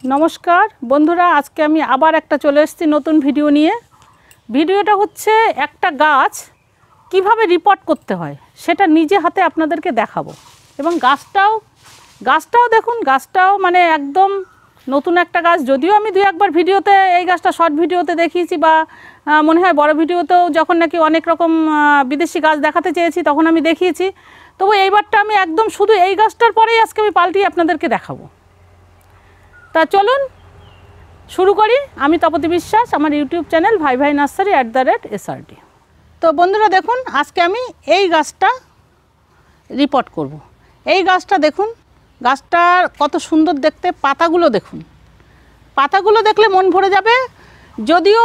नमस्कार बंधुरा आज के आमी आबार एकटा चले एसेछि नतून भिडियो निये। भिडियोटा होच्छे एकटा गाछ किभाबे रिपोर्ट करते हय सेटा निजे हाथे आपनादेरके देखाबो एबं गाछटाओ देखुन गाछटाओ माने एकदम नतून एकटा गाछ। यदिओ आमी दुई एकबार भिडियोते एई गाछटा शर्ट भिडियोते देखिয়েছি बा मने हय बड़ भिडियोतेও যখন नाकि अनेक रकम विदेशी गाछ देखाते चेয়েছি तखन आमी देखिয়েছি। तबु এইবারটা आमी एकदम शुधु এই গাছটার পরেই আজকে আমি পাল্টিয়ে আপনাদেরকে দেখাবো। তা চলুন শুরু করি। আমি তপতি বিশ্বাস, আমার ইউটিউব চ্যানেল ভাই ভাই নার্সারি @SRD। তো বন্ধুরা দেখুন আজকে আমি এই গাছটা রিপোর্ট করব। এই গাছটা দেখুন, গাছটার কত সুন্দর দেখতে, পাতাগুলো দেখুন, পাতাগুলো দেখলে মন ভরে যাবে। যদিও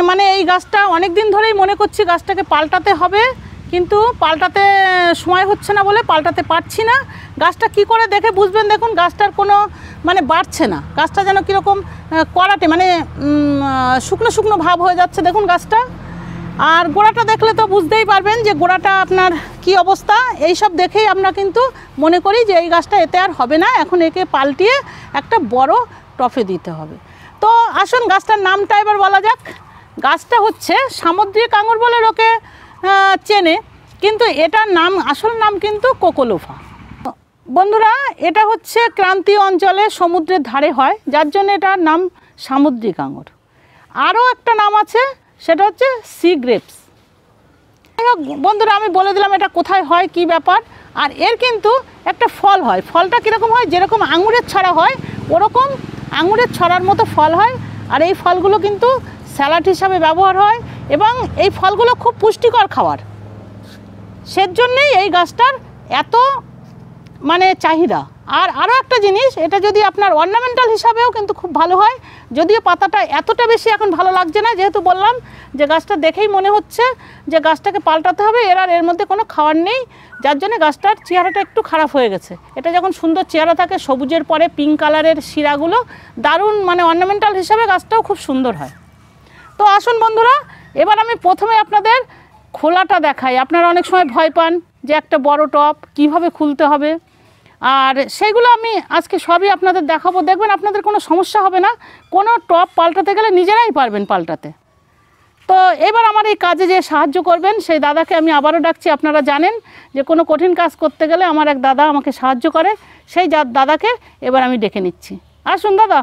মানে এই গাছটা অনেক দিন ধরেই মনে করছি গাছটাকে পাল্টাতে হবে, কিন্তু পাল্টাতে সময় হচ্ছে না বলে পাল্টাতে পারছি না। গাছটা কি করে দেখে বুঝবেন, দেখুন গাছটার কোনো মানে বাড়ছে না, গাছটা যেন কীরকম কড়াটে মানে শুকনো শুকনো ভাব হয়ে যাচ্ছে দেখুন গাছটা। আর গোড়াটা দেখলে তো বুঝতেই পারবেন যে গোড়াটা আপনার কি অবস্থা। এই সব দেখেই আমরা কিন্তু মনে করি যে এই গাছটা এতে আর হবে না, এখন একে পাল্টিয়ে একটা বড় টফে দিতে হবে। তো আসুন গাছটার নামটা এবার বলা যাক। গাছটা হচ্ছে সামুদ্রিক আঙুর বলে লোকে চেনে, কিন্তু এটার নাম আসল নাম কিন্তু কোকোলোফা। বন্ধুরা এটা হচ্ছে ক্রান্তীয় অঞ্চলে সমুদ্রের ধারে হয়, যার জন্য এটার নাম সামুদ্রিক আঙুর। আরও একটা নাম আছে, সেটা হচ্ছে সি গ্রেপস। বন্ধুরা আমি বলে দিলাম এটা কোথায় হয় কি ব্যাপার। আর এর কিন্তু একটা ফল হয়, ফলটা কীরকম হয়, যেরকম আঙুরের ছড়া হয় ওরকম আঙুরের ছড়ার মতো ফল হয়। আর এই ফলগুলো কিন্তু স্যালাড হিসাবে ব্যবহার হয় এবং এই ফলগুলো খুব পুষ্টিকর খাবার, সেজন্যই এই গাছটার এত মানে চাহিদা। আর আরও একটা জিনিস, এটা যদি আপনার অর্নামেন্টাল হিসাবেও কিন্তু খুব ভালো হয়। যদিও পাতাটা এতটা বেশি এখন ভালো লাগছে না, যেহেতু বললাম যে গাছটা দেখেই মনে হচ্ছে যে গাছটাকে পাল্টাতে হবে, এর মধ্যে কোনো খাওয়ার নেই, যার জন্য গাছটার চেহারাটা একটু খারাপ হয়ে গেছে। এটা যখন সুন্দর চেহারা থাকে, সবুজের পরে পিঙ্ক কালারের শিরাগুলো দারুণ, মানে অর্নামেন্টাল হিসাবে গাছটাও খুব সুন্দর হয়। তো আসুন বন্ধুরা এবার আমি প্রথমে আপনাদের খোলাটা দেখাই। আপনারা অনেক সময় ভয় পান যে একটা বড় টব কিভাবে খুলতে হবে, আর সেইগুলো আমি আজকে সবই আপনাদের দেখাবো। দেখবেন আপনাদের কোনো সমস্যা হবে না, কোনো টব পাল্টাতে গেলে নিজেরাই পারবেন পাল্টাতে। তো এবার আমার এই কাজে যে সাহায্য করবেন সেই দাদাকে আমি আবারও ডাকছি। আপনারা জানেন যে কোনো কঠিন কাজ করতে গেলে আমার এক দাদা আমাকে সাহায্য করে, সেই দাদাকে এবার আমি ডেকে নিচ্ছি। আসুন দাদা,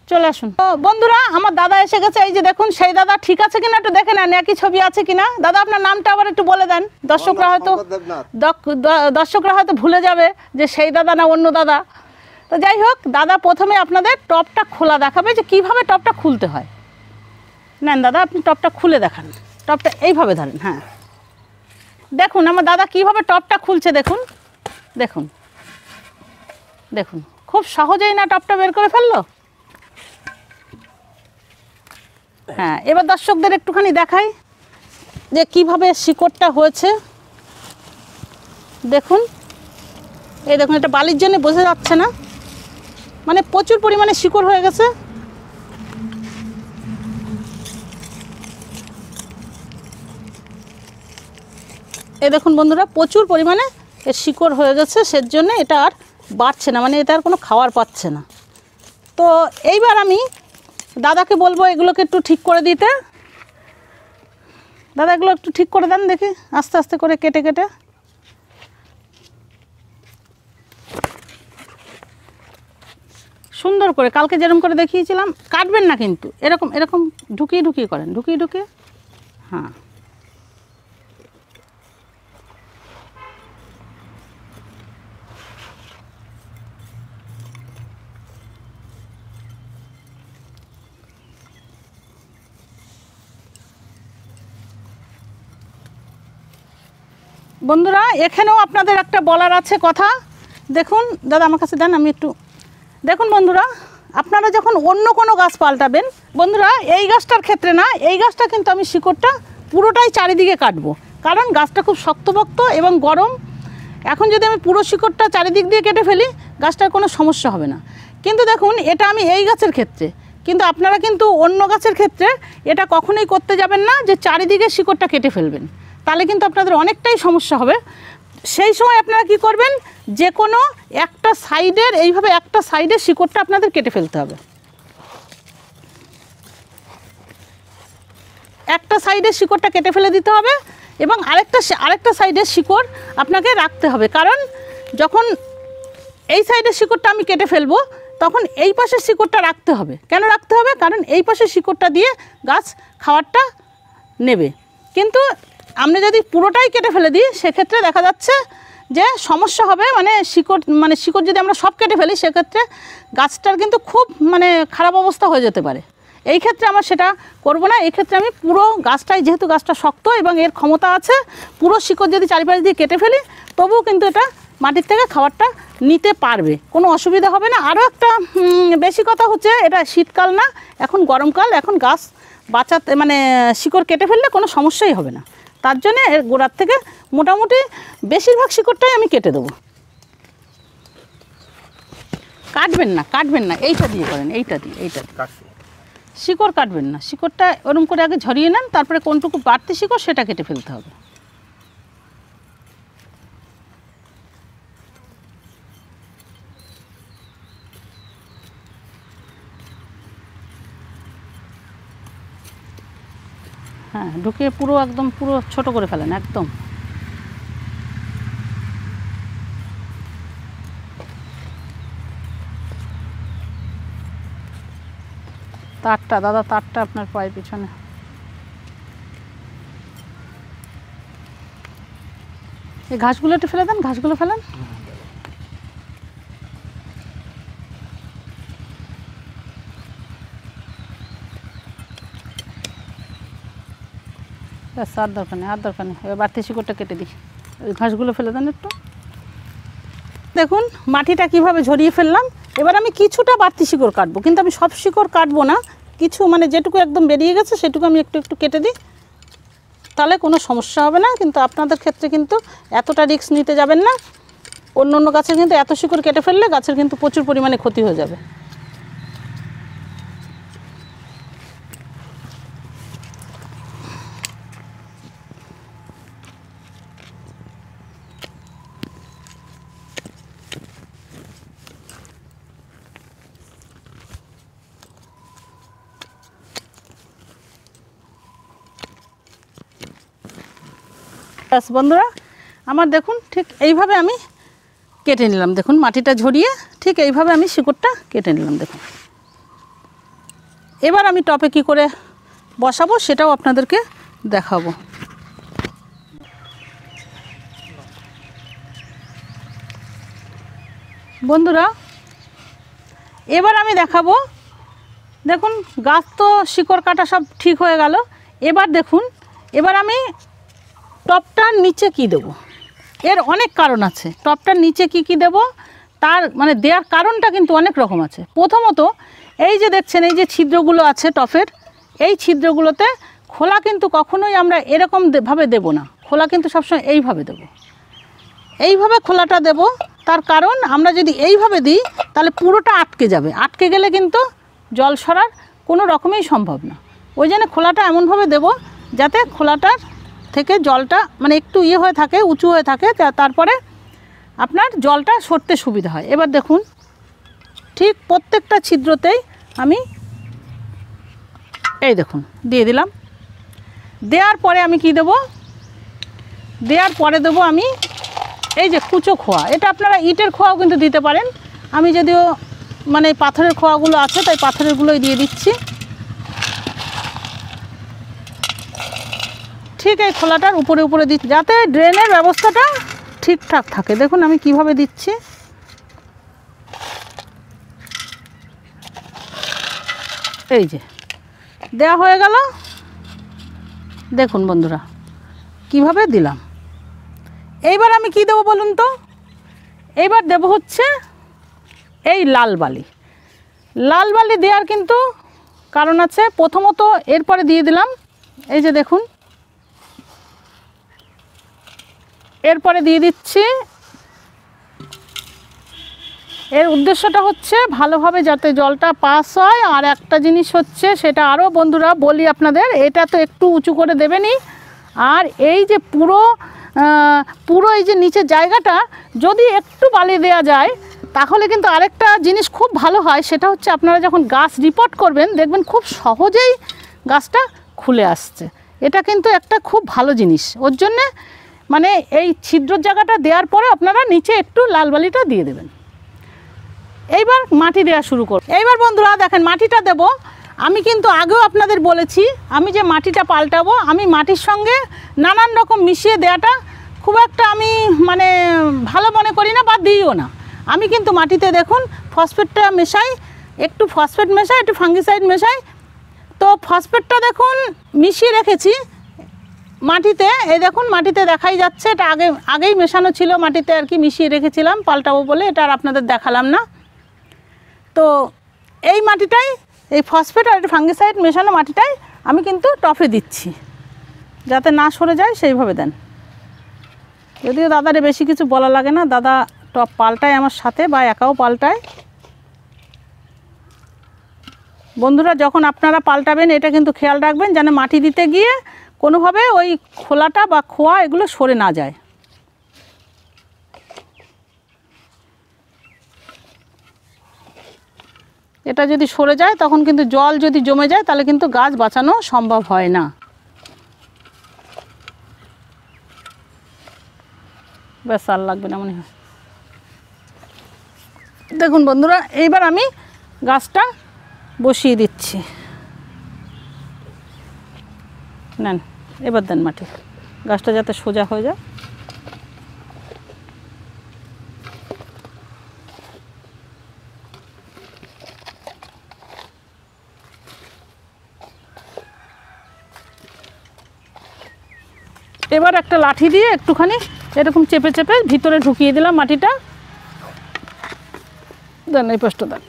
চলে আসুন। তো বন্ধুরা আমার দাদা এসে গেছে, এই যে দেখুন সেই দাদা ঠিক আছে কিনা একটু দেখে নেন, একই ছবি আছে কিনা। দাদা আপনার নামটা আবার একটু বলে দেন, দর্শকরা হয়তো ভুলে যাবে যে সেই দাদা না অন্য দাদা। তো যাই হোক, দাদা প্রথমে আপনাদের টবটা খোলা দেখাবে যে কিভাবে টবটা খুলতে হয়। নেন দাদা আপনি টবটা খুলে দেখান, টবটা এইভাবে ধরেন। হ্যাঁ দেখুন আমার দাদা কিভাবে টবটা খুলছে, দেখুন দেখুন দেখুন, খুব সহজেই না টবটা বের করে ফেললো। হ্যাঁ এবার দর্শকদের একটুখানি দেখাই যে কিভাবে শিকড়টা হয়েছে। দেখুন এই দেখুন, এটা বালির জন্য বোঝা যাচ্ছে না, মানে প্রচুর পরিমাণে শিকড় হয়ে গেছে। এই দেখুন বন্ধুরা প্রচুর পরিমাণে এর শিকড় হয়ে গেছে, সেজন্য এটা আর বাড়ছে না, মানে এটা আর কোনো খাবার পাচ্ছে না। তো এইবার আমি দাদাকে বলবো এগুলোকে একটু ঠিক করে দিতে। দাদা এগুলো একটু ঠিক করে দেন দেখি, আস্তে আস্তে করে কেটে কেটে। সুন্দর করে কালকে যেরকম করে দেখিয়েছিলাম, কাটবেন না কিন্তু, এরকম এরকম ঢুকিয়ে ঢুকিয়ে করেন, ঢুকিয়ে ঢুকিয়ে। হ্যাঁ বন্ধুরা এখানেও আপনাদের একটা বলার আছে কথা। দেখুন দাদা আমার কাছে দেন, আমি একটু দেখুন। বন্ধুরা আপনারা যখন অন্য কোনো গাছ পাল্টাবেন, বন্ধুরা এই গাছটার ক্ষেত্রে না, এই গাছটা কিন্তু আমি শিকড়টা পুরোটাই চারিদিকে কাটবো, কারণ গাছটা খুব শক্তপোক্ত এবং গরম। এখন যদি আমি পুরো শিকড়টা চারিদিক দিয়ে কেটে ফেলি গাছটার কোনো সমস্যা হবে না। কিন্তু দেখুন এটা আমি এই গাছের ক্ষেত্রে, কিন্তু আপনারা কিন্তু অন্য গাছের ক্ষেত্রে এটা কখনোই করতে যাবেন না যে চারিদিকে শিকড়টা কেটে ফেলবেন, তাহলে কিন্তু আপনাদের অনেকটাই সমস্যা হবে। সেই সময় আপনারা কি করবেন, যে কোনো একটা সাইডের এইভাবে একটা সাইডের শিকড়টা আপনাদের কেটে ফেলতে হবে। একটা সাইডের শিকড়টা কেটে ফেলে দিতে হবে এবং আরেকটা সাইডের শিকড় আপনাকে রাখতে হবে। কারণ যখন এই সাইডের শিকড়টা আমি কেটে ফেলবো তখন এই পাশের শিকড়টা রাখতে হবে। কেন রাখতে হবে? কারণ এই পাশের শিকড়টা দিয়ে গাছ খাবারটা নেবে। কিন্তু আমরা যদি পুরোটাই কেটে ফেলে দিই সেক্ষেত্রে দেখা যাচ্ছে যে সমস্যা হবে, মানে শিকড় যদি আমরা সব কেটে ফেলি সেক্ষেত্রে গাছটার কিন্তু খুব খারাপ অবস্থা হয়ে যেতে পারে। এই ক্ষেত্রে আমরা সেটা করব না। এই ক্ষেত্রে আমি পুরো গাছটাই, যেহেতু গাছটা শক্ত এবং এর ক্ষমতা আছে, পুরো শিকড় যদি চারিপাশ দিয়ে কেটে ফেলি তবুও কিন্তু এটা মাটির থেকে খাবারটা নিতে পারবে, কোনো অসুবিধা হবে না। আরও একটা বেশি কথা হচ্ছে, এটা শীতকাল না, এখন গরমকাল, এখন গাছ বাঁচাতে শিকড় কেটে ফেললে কোনো সমস্যাই হবে না। তার জন্য এর গোড়ার থেকে মোটামুটি বেশিরভাগ শিকড়টাই আমি কেটে দেবো। কাটবেন না, এইটা দিয়ে করেন, এইটা দিয়ে শিকড় কাটবেন না। শিকড়টা ওরকম করে আগে ঝরিয়ে নেন, তারপরে কোনটুকু বাড়তি শিকড় সেটা কেটে ফেলতে হবে। হ্যাঁ, ঢুকিয়ে একদম পুরো ছোট করে ফেলেন একদম। তারটা দাদা, তারটা আপনার পায়ের পিছনে। এই ঘাসগুলো একটু ফেলে দেন, ঘাসগুলো ফেলেন। ব্যাস, আর দরকার নেই। এবার বাড়তি শিকড়টা কেটে দিই। ওই ঘাসগুলো ফেলে দেন একটু। দেখুন মাটিটা কিভাবে ঝরিয়ে ফেললাম। এবার আমি কিছুটা বাড়তি শিকড় কাটবো, কিন্তু আমি সব শিকড় কাটবো না, কিছু যেটুকু একদম বেরিয়ে গেছে সেটুকু আমি একটু একটু কেটে দিই, তাহলে কোনো সমস্যা হবে না। কিন্তু আপনাদের ক্ষেত্রে কিন্তু এতটা রিস্ক নিতে যাবেন না। অন্য গাছের কিন্তু এত শিকড় কেটে ফেললে গাছের কিন্তু প্রচুর পরিমাণে ক্ষতি হয়ে যাবে। বন্ধুরা, আমার দেখুন ঠিক এইভাবে আমি কেটে নিলাম। দেখুন মাটিটা ঝরিয়ে ঠিক এইভাবে আমি শিকড়টা কেটে নিলাম। দেখুন এবার আমি টপে কি করে বসাবো সেটাও আপনাদেরকে দেখাবো। বন্ধুরা, এবার আমি দেখাবো। দেখুন গাছ তো শিকড় কাটা সব ঠিক হয়ে গেল। এবার দেখুন, এবার আমি টপটার নিচে কি দেব, এর অনেক কারণ আছে। টপটার নিচে কি দেব তার দেওয়ার কারণটা কিন্তু অনেক রকম আছে। প্রথমত এই যে দেখছেন এই যে ছিদ্রগুলো আছে টপের, এই ছিদ্রগুলোতে খোলা কিন্তু কখনোই আমরা এরকম ভাবে দেব না। খোলা কিন্তু সবসময় এইভাবে দেব, এইভাবে খোলাটা দেব। তার কারণ আমরা যদি এইভাবে দিই তাহলে পুরোটা আটকে যাবে। আটকে গেলে কিন্তু জল সরার কোনো রকমই সম্ভব না। ওই জন্য খোলাটা এমনভাবে দেব যাতে খোলাটার থেকে জলটা একটু হয়ে থাকে, উঁচু হয়ে থাকে, তারপরে আপনার জলটা সরতে সুবিধা হয়। এবার দেখুন ঠিক প্রত্যেকটা ছিদ্রতেই আমি এই দেখুন দিয়ে দিলাম। দেওয়ার পরে আমি কি দেব, দেওয়ার পরে দেবো আমি এই যে কুচো খোয়া। এটা আপনারা ইটের খোয়াও কিন্তু দিতে পারেন। আমি যদিও পাথরের খোয়াগুলো আছে তাই পাথরেরগুলোই দিয়ে দিচ্ছি। ঠিক এই খোলাটার উপরে দিচ্ছি যাতে ড্রেনের ব্যবস্থাটা ঠিকঠাক থাকে। দেখুন আমি কিভাবে দিচ্ছি। এই যে দেওয়া হয়ে গেল। দেখুন বন্ধুরা কিভাবে দিলাম। এইবার আমি কি দেবো বলুন তো? এইবার দেব হচ্ছে এই লাল বালি। লাল বালি দেওয়ার কিন্তু কারণ আছে। প্রথমত এরপরে দিয়ে দিলাম এই যে দেখুন, এরপরে দিয়ে দিচ্ছি। এর উদ্দেশ্যটা হচ্ছে ভালোভাবে যাতে জলটা পাস হয়। আর একটা জিনিস হচ্ছে, সেটা আরও বন্ধুরা বলি আপনাদের, এটা তো একটু উঁচু করে দেবেনই। আর এই যে পুরো পুরো এই যে নিচের জায়গাটা যদি একটু বালি দেওয়া যায় তাহলে কিন্তু আরেকটা জিনিস খুব ভালো হয়, সেটা হচ্ছে আপনারা যখন গাছ রিপোর্ট করবেন দেখবেন খুব সহজেই গাছটা খুলে আসছে। এটা কিন্তু একটা খুব ভালো জিনিস। ওর জন্যে মানে এই ছিদ্রর জায়গাটা দেওয়ার পরে আপনারা নিচে একটু লাল বালিটা দিয়ে দেবেন। এইবার মাটি দেওয়া শুরু করব। এইবার বন্ধুরা দেখেন মাটিটা দেব। আমি কিন্তু আগেও আপনাদের বলেছি আমি যে মাটিটা পাল্টাবো আমি মাটির সঙ্গে নানান রকম মিশিয়ে দেওয়াটা খুব একটা আমি মানে ভালো মনে করি না বা দিইও না। আমি কিন্তু মাটিতে দেখুন ফসফেটটা মেশাই, একটু ফসফেট মেশাই, একটু ফাঙ্গিসাইড মেশাই। তো ফসফেটটা দেখুন মিশিয়ে রেখেছি মাটিতে, এই দেখুন মাটিতে দেখাই যাচ্ছে, এটা আগেই মেশানো ছিল মাটিতে আর কি, মিশিয়ে রেখেছিলাম পাল্টাবো বলে, এটা আর আপনাদের দেখালাম না। তো এই মাটিটাই এই ফসফেট আর ফাঙ্গিসাইড মেশানো মাটিটাই আমি কিন্তু টপে দিচ্ছি যাতে না সরে যায়, সেইভাবে দেন। যদিও দাদারে বেশি কিছু বলা লাগে না, দাদা টপ পাল্টায় আমার সাথে বা একাও পাল্টায়। বন্ধুরা যখন আপনারা পাল্টাবেন এটা কিন্তু খেয়াল রাখবেন যেন মাটি দিতে গিয়ে কোনোভাবে ওই খোলাটা বা খোয়া এগুলো সরে না যায়। এটা যদি সরে যায় তখন কিন্তু জল যদি জমে যায় তাহলে কিন্তু গাছ বাঁচানো সম্ভব হয় না। ব্যাস আর লাগবে না মনে হয়। দেখুন বন্ধুরা এইবার আমি গাছটা বসিয়ে দিচ্ছি। নেন এবার দেন মাটি, গাছটা যাতে সোজা হয়ে যায়। এবার একটা লাঠি দিয়ে একটুখানি এরকম চেপে চেপে ভিতরে ঢুকিয়ে দিলাম মাটিটা। দেন এই পাশটা দেন।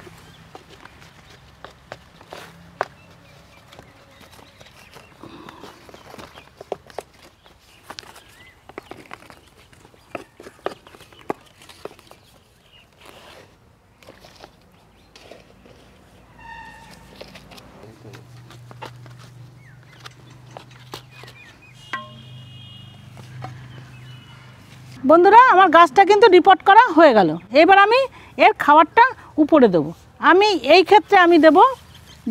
বন্ধুরা আমার গাছটা কিন্তু রিপোর্ট করা হয়ে গেল। এবার আমি এর খাবারটা উপরে দেবো। আমি এই ক্ষেত্রে আমি দেবো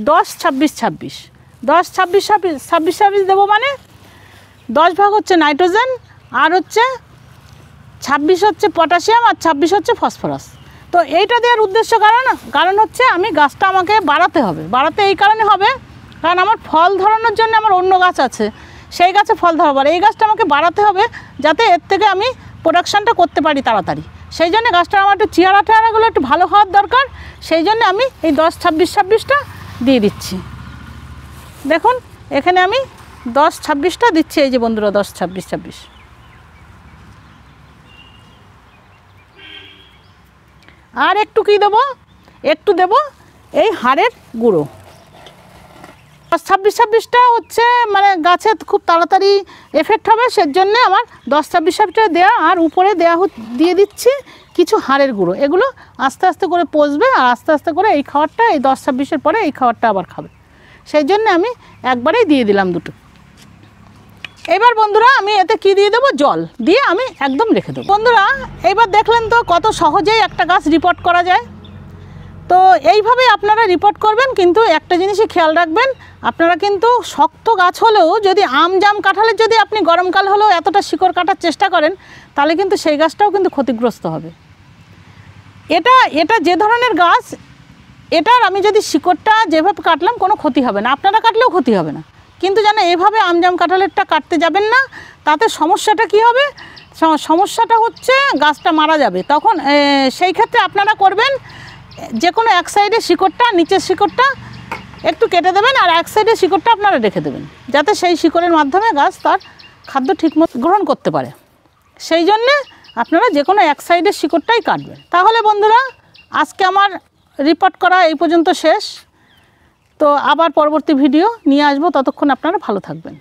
10-26-26 10-26-26 দেবো, মানে 10 ভাগ হচ্ছে নাইট্রোজেন আর হচ্ছে 26 হচ্ছে পটাশিয়াম আর 26 হচ্ছে ফসফরাস। তো এইটা দেওয়ার উদ্দেশ্য কারণ হচ্ছে আমি গাছটা আমাকে বাড়াতে হবে। বাড়াতে এই কারণে হবে কারণ আমার ফল ধরানোর জন্য আমার অন্য গাছ আছে, সেই গাছে ফল ধরাবার, এই গাছটা আমাকে বাড়াতে হবে যাতে এর থেকে আমি প্রোডাকশানটা করতে পারি তাড়াতাড়ি। সেই জন্য গাছটা আমার একটু চেহারাগুলো একটু ভালো হওয়ার দরকার, সেই জন্য আমি এই 10-26-26টা দিয়ে দিচ্ছি। দেখুন এখানে আমি 10-26টা দিচ্ছি, এই যে বন্ধুরা 10-26-26। আর একটু কি দেবো, একটু দেব এই হাড়ের গুঁড়ো। 10-26-26টা হচ্ছে মানে গাছে খুব তাড়াতাড়ি এফেক্ট হবে, সেজন্য আমার 10-26-26টা দেওয়া। আর উপরে দিয়ে দিচ্ছি কিছু হাড়ের গুঁড়ো, এগুলো আস্তে আস্তে করে পচবে আর আস্তে আস্তে করে এই খাবারটা এই 10-26-এর পরে এই খাবারটা আবার খাবে, সেই জন্য আমি একবারেই দিয়ে দিলাম দুটো। এবার বন্ধুরা আমি এতে কি দিয়ে দেবো, জল দিয়ে আমি একদম রেখে দেবো। বন্ধুরা এইবার দেখলেন তো কত সহজেই একটা গাছ রিপোর্ট করা যায়। তো এইভাবে আপনারা রিপোর্ট করবেন, কিন্তু একটা জিনিসই খেয়াল রাখবেন, আপনারা কিন্তু শক্ত গাছ হলেও যদি আম জাম কাঁঠালের যদি আপনি গরমকাল হলেও এতটা শিকড় কাটার চেষ্টা করেন তাহলে কিন্তু সেই গাছটাও কিন্তু ক্ষতিগ্রস্ত হবে। এটা যে ধরনের গাছ, এটার আমি যদি শিকড়টা যেভাবে কাটলাম কোনো ক্ষতি হবে না, আপনারা কাটলেও ক্ষতি হবে না। কিন্তু যেন এভাবে আম জাম কাঁঠালেরটা কাটতে যাবেন না, তাতে সমস্যাটা কি হবে, সমস্যাটা হচ্ছে গাছটা মারা যাবে। তখন সেই ক্ষেত্রে আপনারা করবেন যে কোনো এক সাইডে শিকড়টা, নিচের শিকড়টা একটু কেটে দেবেন আর এক সাইডে শিকড়টা আপনারা রেখে দেবেন, যাতে সেই শিকড়ের মাধ্যমে গাছ তার খাদ্য ঠিকমতো গ্রহণ করতে পারে। সেই জন্যে আপনারা যে কোনো এক সাইডের শিকড়টাই কাটবেন। তাহলে বন্ধুরা আজকে আমার রিপোর্ট করা এই পর্যন্ত শেষ। তো আবার পরবর্তী ভিডিও নিয়ে আসবো, ততক্ষণ আপনারা ভালো থাকবেন।